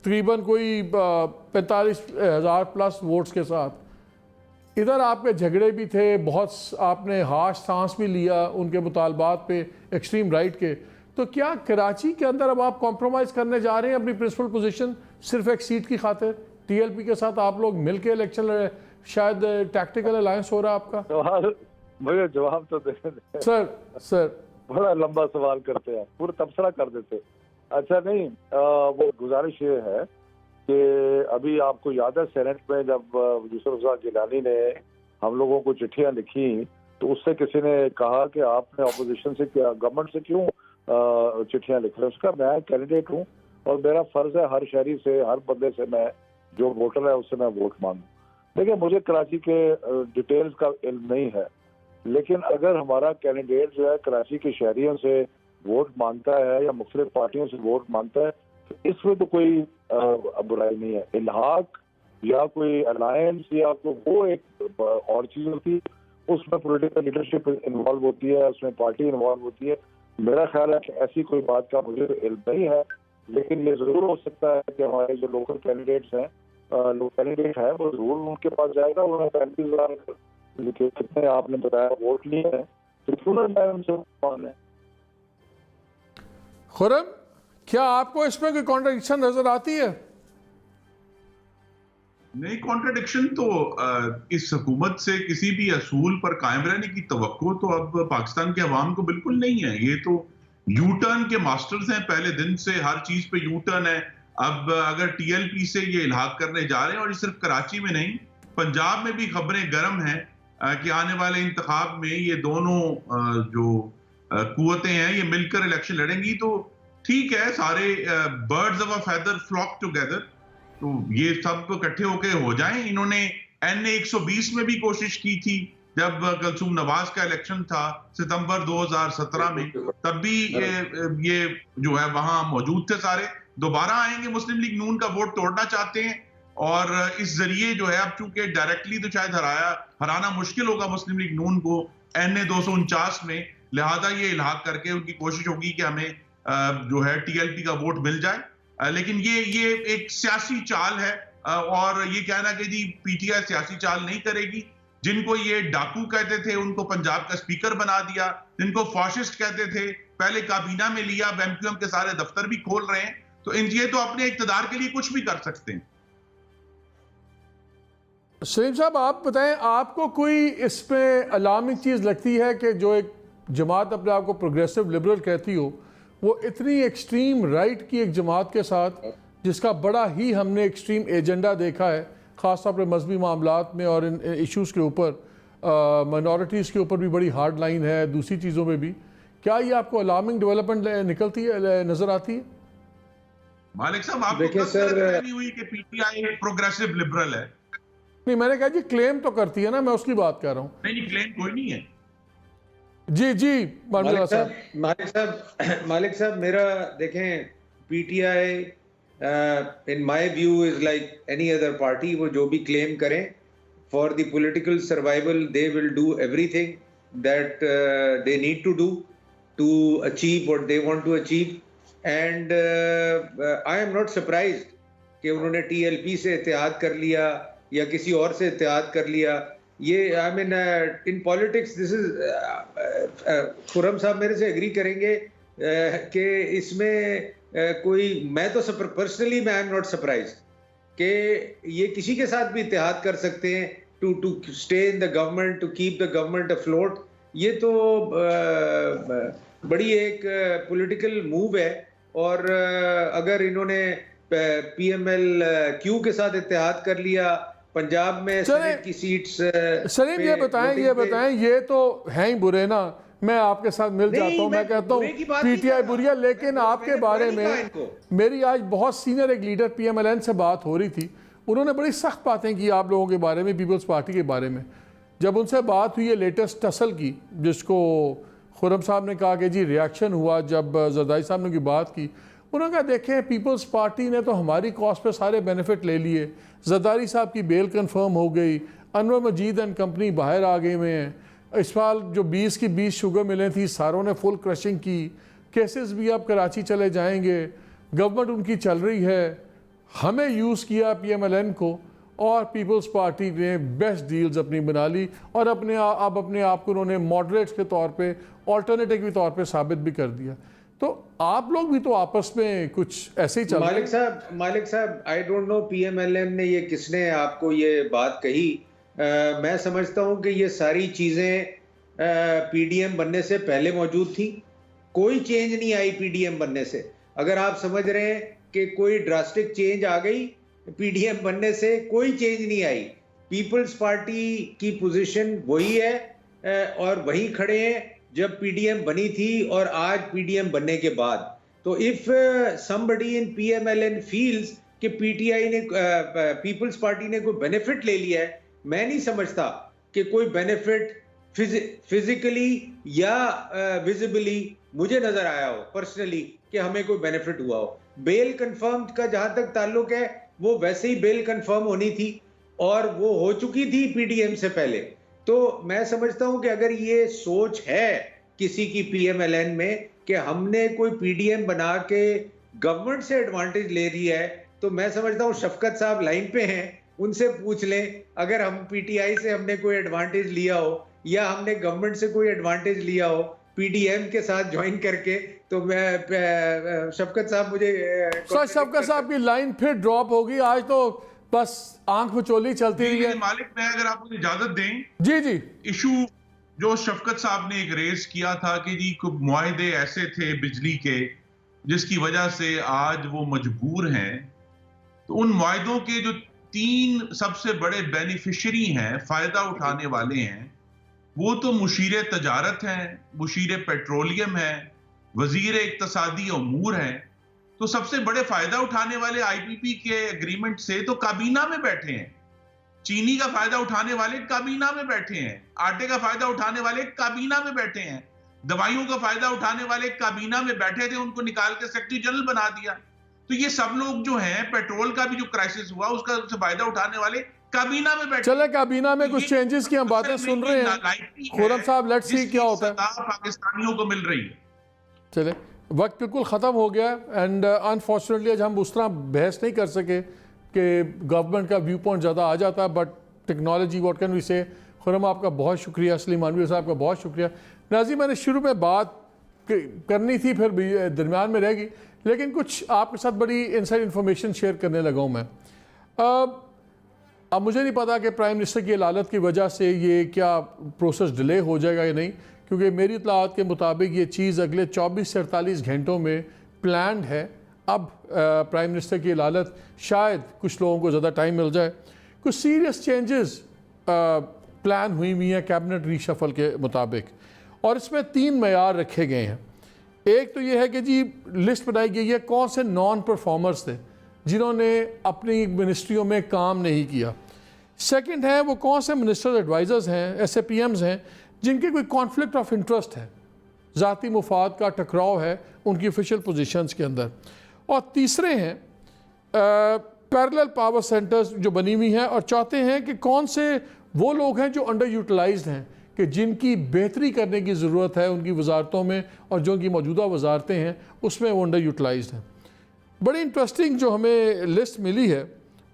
तकरीबन कोई 45,000 प्लस वोट्स के साथ। इधर आपके झगड़े भी थे, बहुत आपने हाश सांस भी लिया उनके मुतालबात पे एक्सट्रीम राइट के। तो क्या कराची के अंदर अब आप कॉम्प्रोमाइज़ करने जा रहे हैं अपनी प्रिंसिपल पोजीशन सिर्फ एक सीट की खातिर? टीएलपी के साथ आप लोग मिल के इलेक्शन लड़े, शायद टैक्टिकल अलायंस हो रहा है आपका? मुझे जवाब तो दे सर बड़ा लंबा सवाल करते हैं, पूरा तबसरा कर देते। अच्छा नहीं, वो गुजारिश ये है कि अभी आपको याद है सेनेट में जब यूसुफ रज़ा गिलानी ने हम लोगों को चिट्ठियां लिखी तो उससे किसी ने कहा कि आपने अपोजिशन से क्या, गवर्नमेंट से क्यों चिट्ठियां लिख रहे हैं? उसका मैं कैंडिडेट हूँ और मेरा फर्ज है हर शहरी से, हर बंदे से, मैं जो वोटर है उससे मैं वोट मांगूं। देखिए मुझे कराची के डिटेल्स का इल्म नहीं है, लेकिन अगर हमारा कैंडिडेट जो है कराची के शहरियों से वोट मांगता है या मुख्तलिफ पार्टियों से वोट मांगता है तो इसमें तो कोई बुराई नहीं है। इल्हाक या कोई अलायंस या तो वो एक और चीज होती है, उसमें पॉलिटिकल लीडरशिप इन्वॉल्व होती है, उसमें पार्टी इन्वॉल्व होती है। मेरा ख्याल है कि ऐसी कोई बात का मुझे इल्म नहीं है, लेकिन ये जरूर हो सकता है कि हमारे जो लोकल कैंडिडेट्स हैं, कैंडिडेट है वो जरूर उनके पास जाएगा। उन्होंने 35,000 कितने आपने बताया वोट लिए हैं तो क्यों ना जाए उनसे मांगने। खुरम, क्या आपको इसमें कोई कॉन्ट्रडिक्शन नजर आती है? नहीं, कॉन्ट्रडिक्शन तो इस हुकूमत से किसी भी असूल पर कायम रहने की तवक्को तो अब पाकिस्तान के अवाम को बिल्कुल नहीं है। ये तो यू टर्न के मास्टर्स हैं, पहले दिन से हर चीज पे यू टर्न है। अब अगर टीएलपी से ये इल्हाक करने जा रहे हैं, और ये सिर्फ कराची में नहीं, पंजाब में भी खबरें गर्म हैं कि आने वाले इंतखाब में ये दोनों जो कुव्वतें हैं ये मिलकर इलेक्शन लड़ेंगी। तो ठीक है, सारे birds of a feather flock together, तो ये सब इकट्ठे होके हो जाएं। इन्होंने NA 120 में भी कोशिश की थी जब कलसूम नवाज का इलेक्शन था सितंबर 2017 में, तब भी ये जो है वहां मौजूद थे सारे। दोबारा आएंगे, मुस्लिम लीग नून का वोट तोड़ना चाहते हैं और इस जरिए जो है अब चूंकि डायरेक्टली तो शायद हराना मुश्किल होगा मुस्लिम लीग नून को NA 249 में, लिहाजा ये इल्हाक करके उनकी कोशिश होगी कि हमें जो है TLP का वोट मिल जाए। लेकिन ये एक सियासी चाल है और ये कहना कि जी PTI सियासी चाल नहीं करेगी। जिनको ये डाकू कहते थे उनको पंजाब का स्पीकर बना दिया, जिनको फाशिस्ट कहते थे पहले काबीना में लिया, अब MQM के सारे दफ्तर भी खोल रहे हैं। तो ये तो अपने इक़्तिदार के लिए कुछ भी कर सकते हैं। सलीम साहब, आप बताएं, आपको कोई इसमें अलार्मिंग चीज़ लगती है कि जो एक जमात अपने आप को प्रोग्रेसिव लिबरल कहती हो, वो इतनी एक्सट्रीम राइट की एक जमात के साथ, जिसका बड़ा ही हमने एक्सट्रीम एजेंडा देखा है ख़ास तौर पर मजहबी मामलात में और इन इश्यूज़ के ऊपर, माइनॉरिटीज़ के ऊपर भी बड़ी हार्ड लाइन है, दूसरी चीज़ों में भी, क्या ये आपको अलार्मिंग डेवलपमेंट निकलती है, नज़र आती है? मालिक साहब, आपको कब गलतफहमी हुई कि PTI प्रोग्रेसिव लिबरल है? नहीं, मैंने कहा जी क्लेम तो करती है ना, मैं उसकी बात कर रहा हूँ। नहीं, क्लेम कोई नहीं है। जी मालिक साहब, मेरा देखें, PTI in my view is like any other party। वो जो भी क्लेम करें, for the political survival they will do everything that they need to do to achieve what they want to achieve, and I am not surprised कि उन्होंने TLP से इत्तेहाद कर लिया या किसी और से इत्तेहाद कर लिया। ये I mean in politics this is, Khurram साहब मेरे से एग्री करेंगे कि इसमें कोई, मैं तो पर्सनली मैं आई एम नॉट सरप्राइज्ड कि ये किसी के साथ भी इत्तेहाद कर सकते हैं to stay in the government, to keep the government afloat. ये तो बड़ी एक पॉलिटिकल मूव है। और अगर इन्होंने PML-Q के साथ इत्तेहाद कर लिया, पंजाब में सेनेट की सीट्स, सलीम ये बताएं, ये तो हैं ही बुरे ना। मैं आपके साथ मिल जाता हूँ, मैं कहता हूँ PTI बुरी है, लेकिन आपके बारे में मेरी आज बहुत सीनियर एक लीडर PMLN से बात हो रही थी, उन्होंने बड़ी सख्त बातें की आप लोगों के बारे में, पीपल्स पार्टी के बारे में। जब उनसे बात हुई है लेटेस्ट टसल की, जिसको खुरम साहब ने कहा कि जी रिएक्शन हुआ जब जरदारी साहब ने की बात की, उन्होंने कहा देखें पीपल्स पार्टी ने तो हमारी कॉस्ट पे सारे बेनिफिट ले लिए, जरदारी साहब की बेल कंफर्म हो गई, अनवर मजीद एंड कंपनी बाहर आ गए हुए हैं, इस साल जो 20 की 20 शुगर मिलें थी सारों ने फुल क्रशिंग की, केसेस भी अब कराची चले जाएंगे, गवर्नमेंट उनकी चल रही है, हमें यूज़ किया PMLN को और पीपल्स पार्टी ने बेस्ट डील्स अपनी बना ली और अपने आप को उन्होंने मॉडरेट्स के तौर पे ऑल्टरनेटिव के तौर पे साबित भी कर दिया। तो आप लोग भी तो आपस में कुछ ऐसे ही चल मालिक साहब आई डोंट नो PMLN ने ये किसने आपको ये बात कही। मैं समझता हूँ कि ये सारी चीज़ें PDM बनने से पहले मौजूद थी, कोई चेंज नहीं आई PDM बनने से। अगर आप समझ रहे हैं कि कोई ड्रास्टिक चेंज आ गई PDM बनने से, कोई चेंज नहीं आई। पीपल्स पार्टी की पोजीशन वही है और वही खड़े हैं जब PDM बनी थी और आज PDM बनने के बाद। तो if somebody in PMLN feels कि PTI ने पीपल्स पार्टी ने कोई बेनिफिट ले लिया है, मैं नहीं समझता कि कोई बेनिफिट फिजिकली या विजिबली मुझे नजर आया हो पर्सनली कि हमें कोई बेनिफिट हुआ हो। बेल कंफर्म का जहां तक ताल्लुक है वो वैसे ही बेल कंफर्म होनी थी और वो हो चुकी थी PDM से पहले। तो मैं समझता हूं कि अगर ये सोच है किसी की PMLN में कि हमने कोई PDM बना के गवर्नमेंट से एडवांटेज ले रही है, तो मैं समझता हूं शफकत साहब लाइन पे हैं, उनसे पूछ लें अगर हम PTI से हमने कोई एडवांटेज लिया हो या हमने गवर्नमेंट से कोई एडवांटेज लिया हो PDM के साथ ज्वाइन करके, तो मैं शफकत साहब मुझे शफकत साहब की लाइन फिर ड्रॉप होगी, आज तो बस आंख मचोली चलती रही है। मालिक मैं अगर आपको इजाजत दें, जी इशू जो शफकत साहब ने एक रेज किया था कि जी कुछ मुआहदे ऐसे थे बिजली के जिसकी वजह से आज वो मजबूर हैं, तो उन मुआहदों के जो 3 सबसे बड़े बेनिफिशियरी हैं, फायदा उठाने वाले हैं, वो तो मुशीर तजारत हैं, मुशीर पेट्रोलियम है, वजीर इक्तसादी अमूर हैं। तो सबसे बड़े फायदा उठाने वाले IPP के एग्रीमेंट से तो काबीना में बैठे हैं। चीनी का फायदा उठाने वाले काबीना में बैठे हैं, आटे का फायदा उठाने वाले काबीना में बैठे हैं, दवाइयों का फायदा उठाने वाले काबीना में बैठे थे, उनको निकाल के सेक्रेटरी जनरल बना दिया। तो ये सब लोग जो हैं, पेट्रोल का भी जो क्राइसिस हुआ उसका फायदा उठाने वाले काबीना में बैठे। चले काबीना में कुछ चेंजेस की हम बातें सुन रहे हैं खुरम साहब, लेट्स सी क्या होता है। पाकिस्तानियों को मिल रही है। चले वक्त बिल्कुल ख़त्म हो गया एंड अनफॉर्चुनेटली आज हम उस तरह बहस नहीं कर सके कि गवर्नमेंट का व्यू पॉइंट ज़्यादा आ जाता, but technology what can we say. Khurram आपका बहुत शुक्रिया, सलीम मानवी साहब का बहुत शुक्रिया। नाज़ी मैंने शुरू में बात करनी थी फिर भी दरमियान में रहेगी, लेकिन कुछ आपके साथ बड़ी इनसाइड इन्फॉर्मेशन शेयर करने लगा हूँ मैं। अब मुझे नहीं पता कि प्राइम मिनिस्टर की लालत की वजह से ये क्या प्रोसेस डिले हो जाएगा या नहीं, क्योंकि मेरी इत्तलात के मुताबिक ये चीज़ अगले 24 से 48 घंटों में प्लान्ड है। अब प्राइम मिनिस्टर की लालत शायद कुछ लोगों को ज़्यादा टाइम मिल जाए। कुछ सीरियस चेंजेस प्लान हुई हैं कैबिनेट रीशफल के मुताबिक, और इसमें 3 मयार रखे गए हैं। एक तो ये है कि जी लिस्ट बनाई गई है कौन से नॉन परफॉर्मर्स थे जिन्होंने अपनी मिनिस्ट्रियों में काम नहीं किया। सेकंड है वो कौन से मिनिस्टर एडवाइज़र्स हैं, SAPMs हैं, जिनके कोई कॉन्फ्लिक्ट ऑफ इंटरेस्ट है, ज़ाती मुफाद का टकराव है उनकी ऑफिशियल पोजीशंस के अंदर। और तीसरे हैं पैरेलल पावर सेंटर्स जो बनी हुई हैं, और चौथे हैं कि कौन से वो लोग हैं जो अंडर यूटिलाइज्ड हैं, कि जिनकी बेहतरी करने की ज़रूरत है उनकी वजारतों में, और जो उनकी मौजूदा वजारतें हैं उसमें वो अंडर यूटिलाइज्ड हैं। बड़ी इंटरेस्टिंग जो हमें लिस्ट मिली है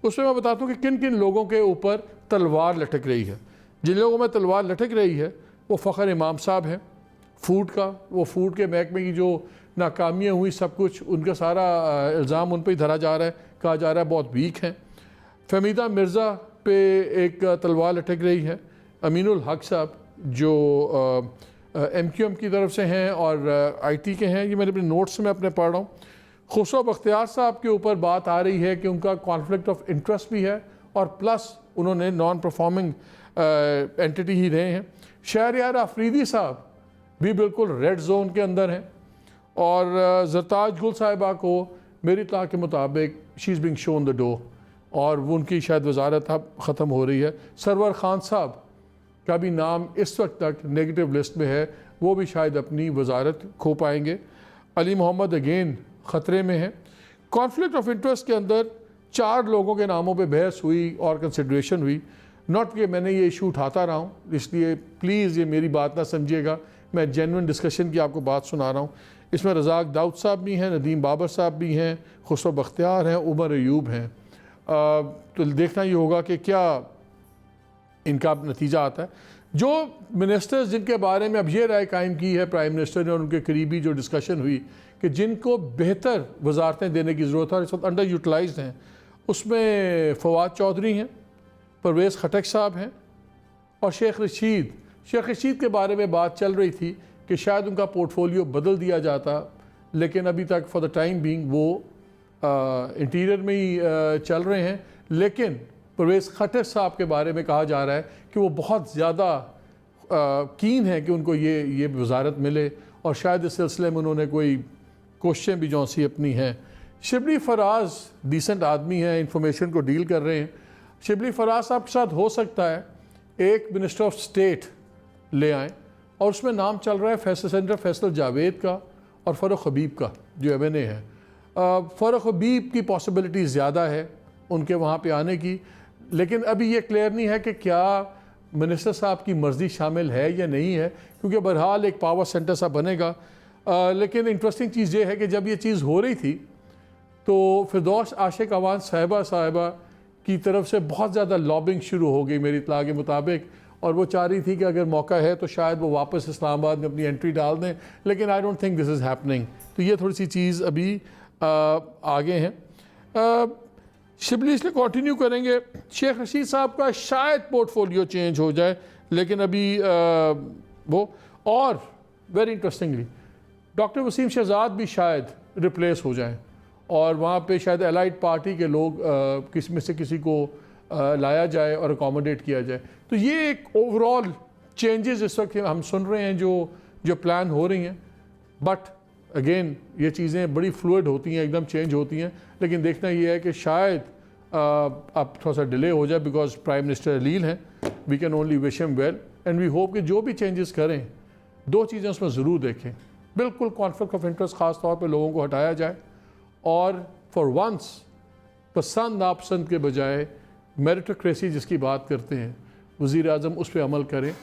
उसमें मैं बताता हूँ कि किन किन लोगों के ऊपर तलवार लटक रही है। जिन लोगों में तलवार लटक रही है वो फ़खर इमाम साहब हैं, फूड का, वो फूड के महकमे की जो नाकामियाँ हुई सब कुछ उनका सारा इल्ज़ाम उन पर ही धरा जा रहा है, कहा जा रहा है बहुत वीक हैं। फहमीदा मिर्ज़ा पे एक तलवार लटक रही है। अमीनुल हक साहब जो MQM की तरफ से हैं और IT के हैं, ये मेरे अपने नोट्स में अपने पढ़ रहा हूँ। खुसरो बख्तियार साहब के ऊपर बात आ रही है कि उनका कॉन्फ्लिक्ट ऑफ इंटरेस्ट भी है और प्लस उन्होंने नॉन परफॉर्मिंग एंटिटी ही रहे हैं। शहरयार अफरीदी साहब भी बिल्कुल रेड जोन के अंदर हैं, और ज़रताज गुल साहिबा को मेरी इत्तला के मुताबिक she is being shown the door, और वो उनकी शायद वजारत अब ख़त्म हो रही है। सरवर खान साहब का भी नाम इस वक्त तक नेगेटिव लिस्ट में है, वो भी शायद अपनी वजारत खो पाएंगे। अली मोहम्मद अगेन ख़तरे में है। कॉन्फ्लिक्ट ऑफ इंटरेस्ट के अंदर 4 लोगों के नामों पे बहस हुई और कंसिडरेशन हुई। नॉट कि मैंने ये इशू उठाता रहा हूँ, इसलिए प्लीज़ ये मेरी बात ना समझिएगा, मैं जेन्युइन डिस्कशन की आपको बात सुना रहा हूँ। इसमें रज़ाक दाऊद साहब भी हैं, नदीम बाबर साहब भी हैं, खुसरो बख्तियार हैं, उमर अयूब हैं। तो देखना ये होगा कि क्या इनका नतीजा आता है। जो मिनिस्टर्स जिनके बारे में अब ये राय कायम की है प्राइम मिनिस्टर ने और उनके करीबी जो डिस्कशन हुई कि जिनको बेहतर वजारतें देने की ज़रूरत है और इस वक्त अंडर यूटिलाइज्ड हैं, उसमें फवाद चौधरी हैं, परवेज़ खटक साहब हैं और शेख रशीद। शेख रशीद के बारे में बात चल रही थी कि शायद उनका पोर्टफोलियो बदल दिया जाता, लेकिन अभी तक फॉर द टाइम बीइंग वो इंटीरियर में ही चल रहे हैं। लेकिन परवेज़ खटक साहब के बारे में कहा जा रहा है कि वो बहुत ज़्यादा कीन है कि उनको ये वजारत मिले और शायद इस सिलसिले में उन्होंने कोई कोशिशें भी जौन सी अपनी हैं। शिबली फराज डिसेंट आदमी हैं, इंफॉर्मेशन को डील कर रहे हैं। शिबली फराज साहब के साथ हो सकता है एक मिनिस्टर ऑफ स्टेट ले आएँ और उसमें नाम चल रहा है सेनेटर फैसल जावेद का और फ़ारूक हबीब का जो MNA है। फ़ारूक हबीब की पॉसिबिलिटी ज़्यादा है उनके वहाँ पे आने की, लेकिन अभी ये क्लियर नहीं है कि क्या मिनिस्टर साहब की मर्ज़ी शामिल है या नहीं है, क्योंकि बहरहाल एक पावर सेंटर सा बनेगा। लेकिन इंटरेस्टिंग चीज़ ये है कि जब ये चीज़ हो रही थी तो फिरदौस आशिक अवान साहिबा की तरफ से बहुत ज़्यादा लॉबिंग शुरू हो गई मेरी इत्तला के मुताबिक, और वो चाह रही थी कि अगर मौका है तो शायद वो वापस इस्लामाबाद में अपनी एंट्री डाल दें, लेकिन I don't think this is happening. तो ये थोड़ी सी चीज़ अभी आगे हैं। शिबली इसलिए कंटिन्यू करेंगे। शेख रशीद साहब का शायद पोर्टफोलियो चेंज हो जाए, लेकिन अभी वो, और very interestingly doctor Waseem Shahzad भी शायद रिप्लेस हो जाएं और वहाँ पे शायद एलाइड पार्टी के लोग किसी में से किसी को लाया जाए और अकोमोडेट किया जाए। तो ये एक ओवरऑल चेंजेस इस वक्त हम सुन रहे हैं जो प्लान हो रही हैं। बट अगेन ये चीज़ें बड़ी फ्लूइड होती हैं, एकदम चेंज होती हैं, लेकिन देखना ये है कि शायद अब थोड़ा सा डिले हो जाए बिकॉज प्राइम मिनिस्टर अलील हैं। We can only wish him well and we hope कि जो भी चेंजेस करें 2 चीज़ें उसमें ज़रूर देखें। बिल्कुल कॉन्फ्लिक्ट ऑफ इंटरेस्ट ख़ास तौर पर लोगों को हटाया जाए और फॉर वंस पसंद नापसंद के बजाय मेरिटोक्रेसी जिसकी बात करते हैं वज़ीर आज़म उस पर अमल करें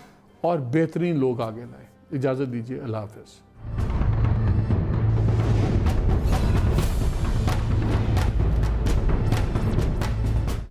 और बेहतरीन लोग आगे लाएँ। इजाज़त दीजिए, अल्लाह हाफ़िज़।